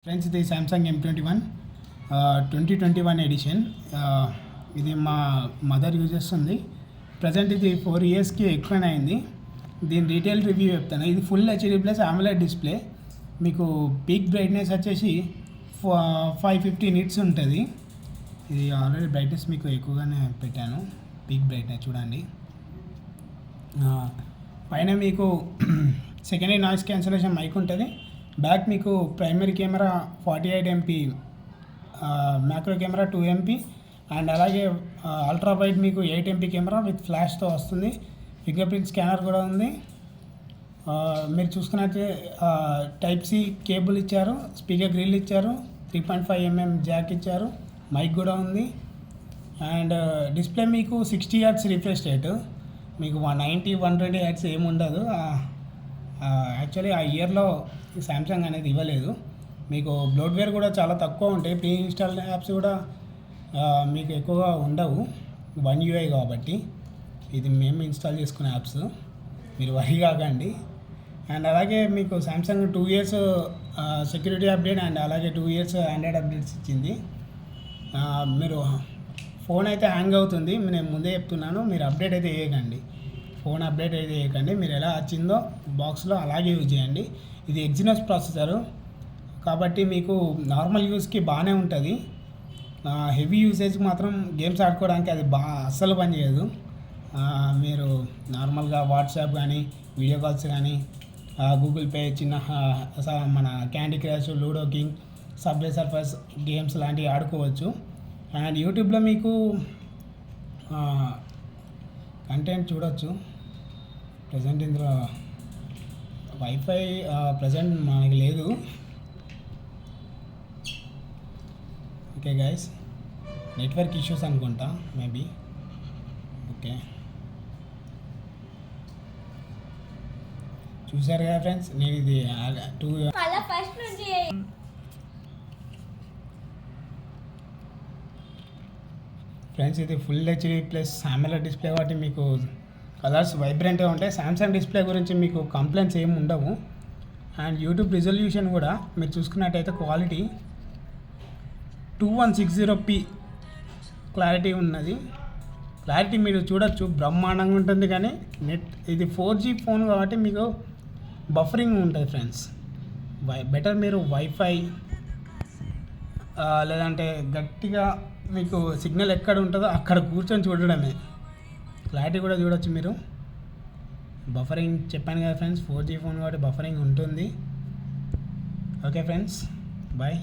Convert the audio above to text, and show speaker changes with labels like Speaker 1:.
Speaker 1: Friends, ఇది Samsung M21 2021 edition. ఇది మా మదర్ యూజ్ చేస్తుంది. ప్రజెంట్ ఇది 4 ఇయర్స్కి ఎక్కువనే అయింది. దీని డీటెయిల్ రివ్యూ చెప్తాను. ఇది full HD plus AMOLED display. మీకు పీక్ బ్రైట్నెస్ వచ్చేసి 550 నిట్స్ ఉంటుంది. ఇది ఆల్రెడీ బ్రైట్నెస్ మీకు ఎక్కువగానే పెట్టాను. పీక్ బ్రైట్నెస్ చూడండి. పైన మీకు సెకండరీ నాయిస్ క్యాన్సలేషన్ మైక్ ఉంటుంది. బ్యాక్ మీకు primary camera 48 MP, macro camera 2 MP, and అలాగే అల్ట్రా వైడ్ మీకు 8 MP కెమెరా విత్ ఫ్లాష్తో వస్తుంది. ఫింగర్ ప్రింట్ స్కానర్ కూడా ఉంది. మీరు చూసుకున్నట్లయితే టైప్ సి కేబుల్ ఇచ్చారు, స్పీకర్ గ్రిల్ ఇచ్చారు, 3.5 mm జాక్ ఇచ్చారు, మైక్ కూడా ఉంది. అండ్ డిస్ప్లే మీకు 60 Hz రిఫ్రెష్ రేటు. మీకు 190, 120 Hz ఏముండదు. యాక్చువల్లీ ఆ ఇయర్లో సామ్సంగ్ అనేది ఇవ్వలేదు. మీకు బ్లోట్వేర్ కూడా చాలా తక్కువ ఉంటాయి. ప్రీ ఇన్స్టాల్ యాప్స్ కూడా మీకు ఎక్కువగా ఉండవు, 1 UI కాబట్టి. ఇది మేము ఇన్స్టాల్ చేసుకునే యాప్స్, మీరు వరి కాకండి. అండ్ అలాగే మీకు Samsung 2 years security update and అలాగే 2 years ఆండ్రాయిడ్ అప్డేట్స్ ఇచ్చింది. మీరు ఫోన్ అయితే హ్యాంగ్ అవుతుంది, నేను ముందే చెప్తున్నాను. మీరు అప్డేట్ అయితే చేయకండి, ఫోన్ అప్డేట్ అయితే చేయకండి. మీరు ఎలా వచ్చిందో బాక్స్లో అలాగే యూజ్ చేయండి. ఇది ఎగ్జినోస్ ప్రాసెసరు కాబట్టి మీకు నార్మల్ యూస్కి బాగానే ఉంటుంది. హెవీ యూసేజ్కి మాత్రం గేమ్స్ ఆడుకోవడానికి అది అస్సలు పనిచేయదు. మీరు నార్మల్గా వాట్సాప్ కానీ, వీడియో కాల్స్ కానీ, గూగుల్ పే, చిన్న మన candy crush, ludo king, subway Surfers games లాంటివి ఆడుకోవచ్చు. అండ్ యూట్యూబ్లో మీకు కంటెంట్ చూడొచ్చు. ప్రజెంట్ ఇందులో వైఫై ప్రజెంట్ మనకి లేదు. ఓకే గైస్, నెట్వర్క్ ఇష్యూస్ అనుకుంటా మేబీ. ఓకే, చూసారు కదా ఫ్రెండ్స్, నేను ఇది ఫ్రెండ్స్ ఇది full HD plus AMOLED display కాబట్టి మీకు కలర్స్ వైబ్రెంట్గా ఉంటాయి. సామ్సంగ్ డిస్ప్లే గురించి మీకు కంప్లైంట్స్ ఏమి ఉండవు. అండ్ యూట్యూబ్ రిజల్యూషన్ కూడా మీరు చూసుకున్నట్టయితే క్వాలిటీ 2160p క్లారిటీ ఉన్నది. క్లారిటీ మీరు చూడొచ్చు, బ్రహ్మాండంగా ఉంటుంది. కానీ ఇది 4G ఫోన్ కాబట్టి మీకు బఫరింగ్ ఉంటుంది ఫ్రెండ్స్. బెటర్ మీరు వైఫై లేదంటే గట్టిగా మీకు సిగ్నల్ ఎక్కడ ఉంటుందో అక్కడ కూర్చొని చూడడమే. క్లారిటీ కూడా చూడొచ్చు మీరు. బఫరింగ్ చెప్పాను కదా ఫ్రెండ్స్, 4G ఫోన్ కాబట్టి బఫరింగ్ ఉంటుంది. Okay friends, bye.